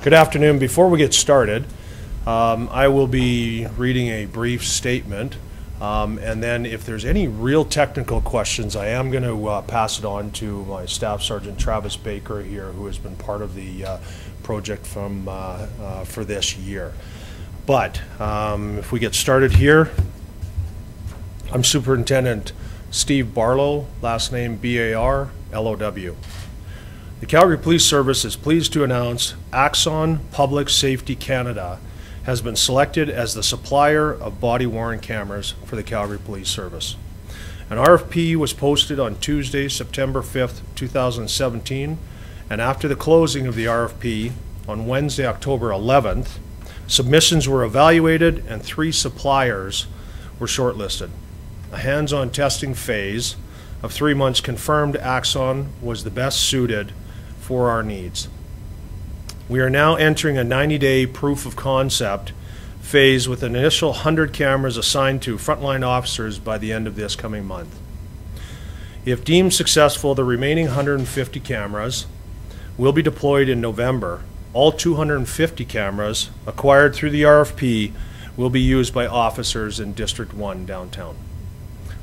Good afternoon. Before we get started, I will be reading a brief statement, and then if there's any real technical questions, I am going to pass it on to my Staff Sergeant Travis Baker here, who has been part of the project for this year. But if we get started here, I'm Superintendent Steve Barlow, last name B-A-R-L-O-W. The Calgary Police Service is pleased to announce Axon Public Safety Canada has been selected as the supplier of body-worn cameras for the Calgary Police Service. An RFP was posted on Tuesday, September 5th, 2017, and after the closing of the RFP on Wednesday, October 11th, submissions were evaluated and 3 suppliers were shortlisted. A hands-on testing phase of 3 months confirmed Axon was the best suited for our needs. We are now entering a 90-day proof of concept phase with an initial 100 cameras assigned to frontline officers by the end of this coming month. If deemed successful, the remaining 150 cameras will be deployed in November. All 250 cameras acquired through the RFP will be used by officers in District 1 downtown.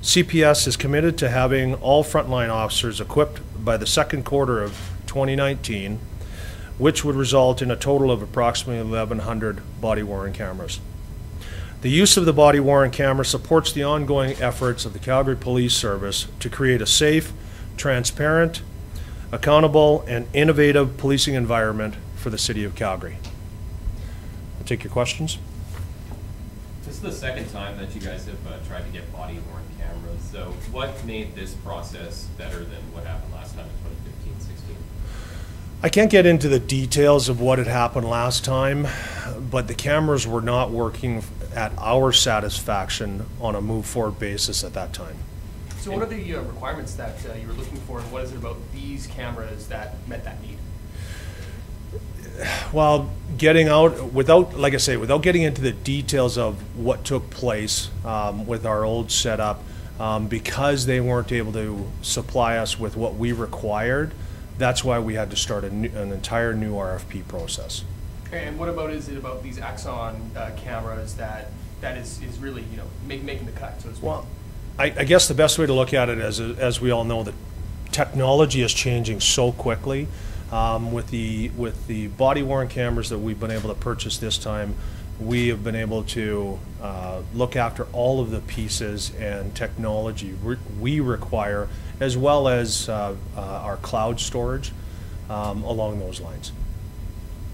CPS is committed to having all frontline officers equipped by the second quarter of 2019, which would result in a total of approximately 1,100 body-worn cameras. The use of the body-worn camera supports the ongoing efforts of the Calgary Police Service to create a safe, transparent, accountable, and innovative policing environment for the City of Calgary. I'll take your questions. This is the second time that you guys have tried to get body-worn cameras. So what made this process better than what happened last time in 2015-16? I can't get into the details of what had happened last time, but the cameras were not working at our satisfaction on a move-forward basis at that time. So what are the requirements that you were looking for, and what is it about these cameras that met that need? Well, getting out, like I say, without getting into the details of what took place with our old setup, because they weren't able to supply us with what we required, that's why we had to start an entire new RFP process. Okay, and what about, is it about these Axon cameras that is really, you know, making the cut, so to speak? Well, I guess the best way to look at it is, as we all know, that technology is changing so quickly. With the body-worn cameras that we've been able to purchase this time, we have been able to look after all of the pieces and technology we require, as well as our cloud storage along those lines.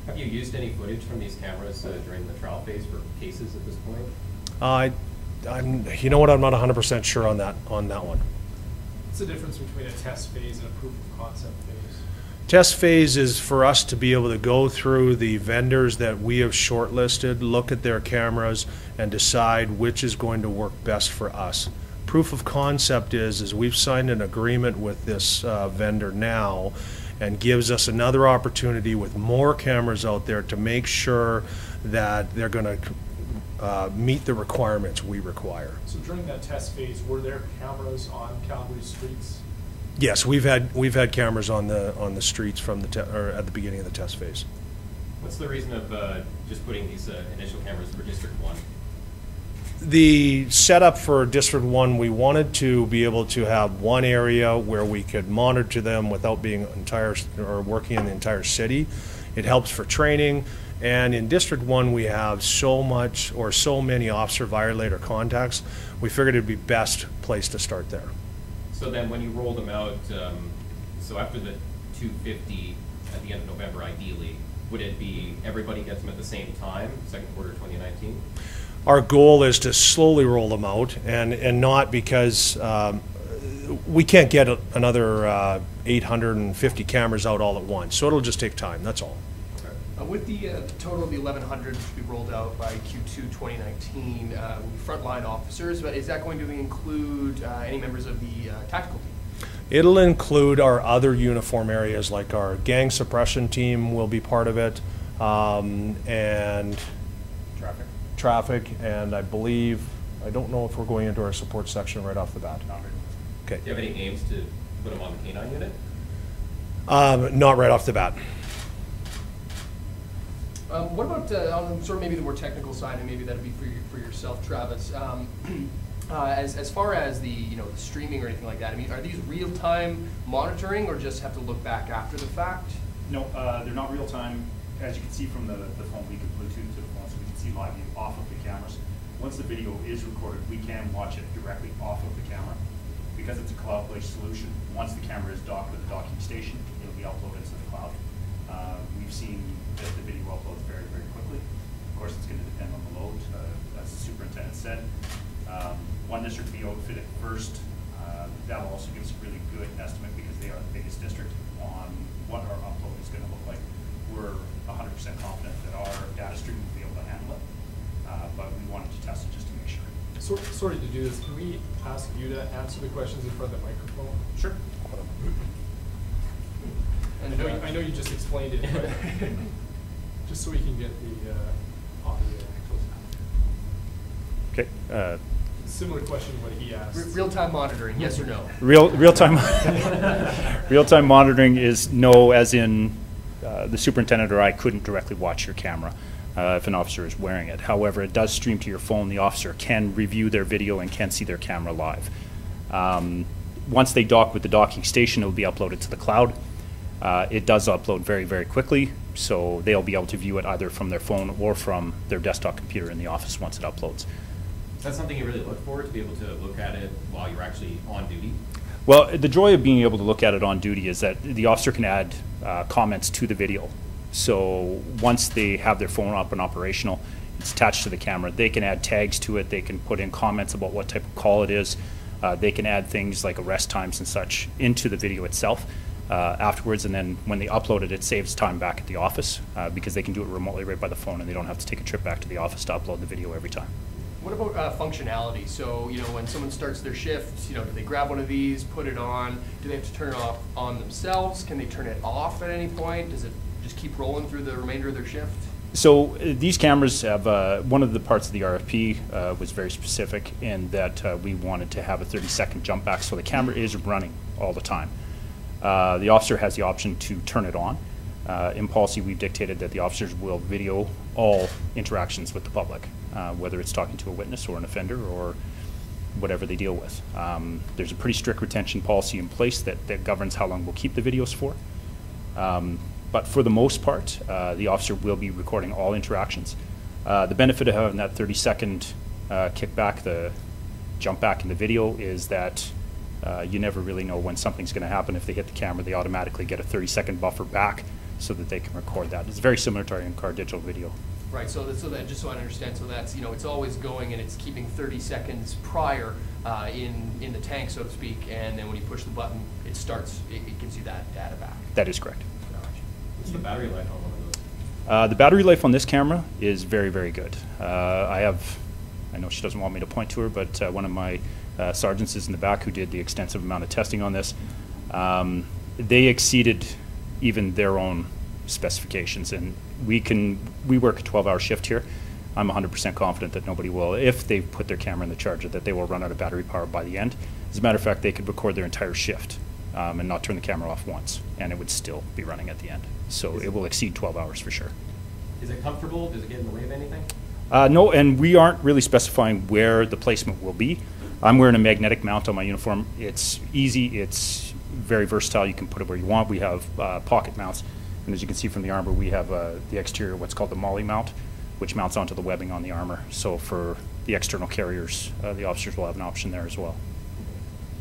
Have you used any footage from these cameras during the trial phase for cases at this point? You know what? I'm not 100% sure on that one. What's the difference between a test phase and a proof of concept phase? Test phase is for us to be able to go through the vendors that we have shortlisted, look at their cameras, and decide which is going to work best for us. Proof of concept is we've signed an agreement with this vendor now, and gives us another opportunity with more cameras out there to make sure that they're going to meet the requirements we require. So during that test phase, were there cameras on Calgary streets? Yes, we've had cameras on the streets from at the beginning of the test phase. What's the reason of just putting these initial cameras for District 1? The setup for District 1, we wanted to be able to have one area where we could monitor them without being working in the entire city. It helps for training, and in District 1 we have so many officer violator contacts. We figured it'd be best place to start there. So then when you roll them out, so after the 250 at the end of November ideally, would it be everybody gets them at the same time, second quarter 2019? Our goal is to slowly roll them out, and not because we can't get another 850 cameras out all at once, so it'll just take time, that's all. With the total of the 1,100 to be rolled out by Q2 2019, frontline officers, is that going to include any members of the tactical team? It'll include our other uniform areas, like our gang suppression team will be part of it, and traffic, and I don't know if we're going into our support section right off the bat. Okay. Do you have any aims to put them on the K9 unit? Not right off the bat. What about on sort of maybe the more technical side, and maybe that'd be for yourself, Travis. As far as the the streaming or anything like that, I mean, are these real-time monitoring, or just have to look back after the fact? No, they're not real-time. As you can see from the phone, we can Bluetooth to the phone, so we can see live view off of the cameras. Once the video is recorded, we can watch it directly off of the camera. Because it's a cloud-based solution, once the camera is docked with the docking station, it'll be uploaded to the cloud. We've seen that the video uploads very, very quickly. Of course, it's going to depend on the load, as the superintendent said. One district we outfitted first, that will also give us a really good estimate, because they are the biggest district, on what our upload is going to look like. We're 100% confident that our data stream will be able to handle it, but we wanted to test it just to make sure. Sorry to do this. Can we ask you to answer the questions in front of the microphone? Sure. And I know you just explained it, but just so we can get the audio. Okay. Similar question to what he asked. Real-time monitoring, yes or no? Real-time real-time monitoring is no, as in the superintendent or I couldn't directly watch your camera if an officer is wearing it. However, it does stream to your phone. The officer can review their video and can see their camera live. Once they dock with the docking station, it will be uploaded to the cloud. It does upload very, very quickly, so they'll be able to view it either from their phone or from their desktop computer in the office once it uploads. Is that something you really look for, to be able to look at it while you're actually on duty? Well, the joy of being able to look at it on duty is that the officer can add comments to the video. So once they have their phone up and operational, it's attached to the camera. They can add tags to it. They can put in comments about what type of call it is. They can add things like arrest times and such into the video itself afterwards. And then when they upload it, it saves time back at the office because they can do it remotely right by the phone, and they don't have to take a trip back to the office to upload the video every time. What about functionality? So, when someone starts their shift, do they grab one of these, put it on? Do they have to turn it off on themselves? Can they turn it off at any point? Does it just keep rolling through the remainder of their shift? So these cameras have, one of the parts of the RFP was very specific in that we wanted to have a 30-second jump back, so the camera is running all the time. The officer has the option to turn it on. In policy, we've dictated that the officers will video all interactions with the public, whether it's talking to a witness or an offender or whatever they deal with. There's a pretty strict retention policy in place that governs how long we'll keep the videos for. But for the most part, the officer will be recording all interactions. The benefit of having that 30-second kickback, the jump back in the video, is that you never really know when something's going to happen. If they hit the camera, they automatically get a 30-second buffer back so that they can record that. It's very similar to our in-car digital video. Right, so that just so I understand, so that's, it's always going and it's keeping 30 seconds prior in the tank, so to speak, and then when you push the button, it starts, it gives you that data back. That is correct. What's the battery life on one of those? The battery life on this camera is very, very good. I know she doesn't want me to point to her, but one of my sergeants is in the back who did the extensive amount of testing on this. They exceeded even their own specifications, and we work a 12-hour shift here. I'm 100% confident that nobody will, if they put their camera in the charger, that they will run out of battery power by the end. As a matter of fact, they could record their entire shift and not turn the camera off once, and it would still be running at the end. So it will exceed 12 hours for sure. Is it comfortable? Does it get in the way of anything? No, and we aren't really specifying where the placement will be. I'm wearing a magnetic mount on my uniform. It's easy, it's very versatile. You can put it where you want. We have pocket mounts, and as you can see from the armor, we have the exterior, what's called the MOLLE mount, which mounts onto the webbing on the armor. So for the external carriers, the officers will have an option there as well.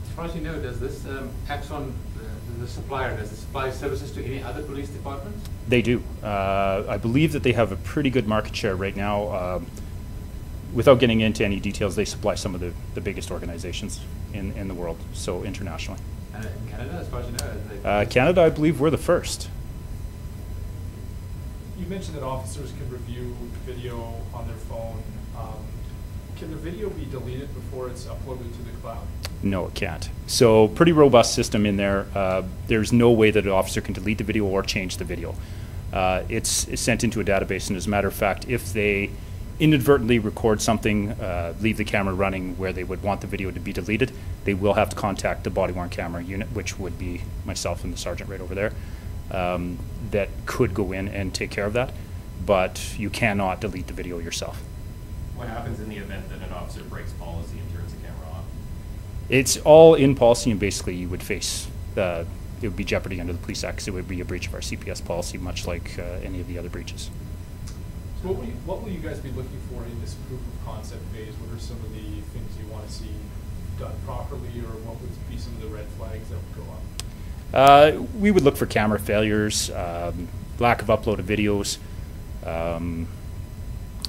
As far as you know, does this Axon, the supplier, does it supply services to any other police departments? They do. I believe that they have a pretty good market share right now. Without getting into any details, they supply some of the biggest organizations in the world, so internationally. In Canada, as far as you know? Canada, I believe we're the first. You mentioned that officers can review video on their phone. Can the video be deleted before it's uploaded to the cloud? No, it can't. So pretty robust system in there. There's no way that an officer can delete the video or change the video. It's sent into a database, and as a matter of fact, if they inadvertently record something, leave the camera running where they would want the video to be deleted, they will have to contact the body-worn camera unit, which would be myself and the sergeant right over there, that could go in and take care of that. but you cannot delete the video yourself. What happens in the event that an officer breaks policy and turns the camera off? It's all in policy, and basically you would face, it would be jeopardy under the Police Act, 'cause it would be a breach of our CPS policy, much like any of the other breaches. So what will you guys be looking for in this proof of concept phase? What are some of the things you want to see done properly, or what would be some of the red flags that would go up? We would look for camera failures, lack of uploaded videos,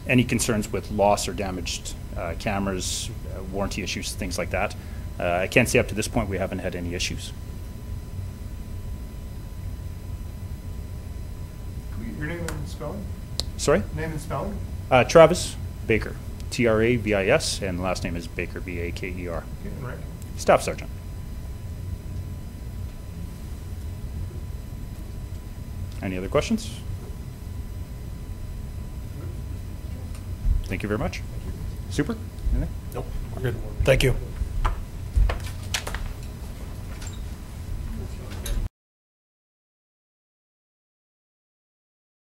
any concerns with lost or damaged cameras, warranty issues, things like that. I can't say up to this point we haven't had any issues. Your name and spelling? Sorry? Name and spelling? Travis Baker, Travis, and the last name is Baker, Baker. Okay, and rank? Staff Sergeant. Any other questions? Thank you very much. Super. Anything? Nope, we're good. Thank you.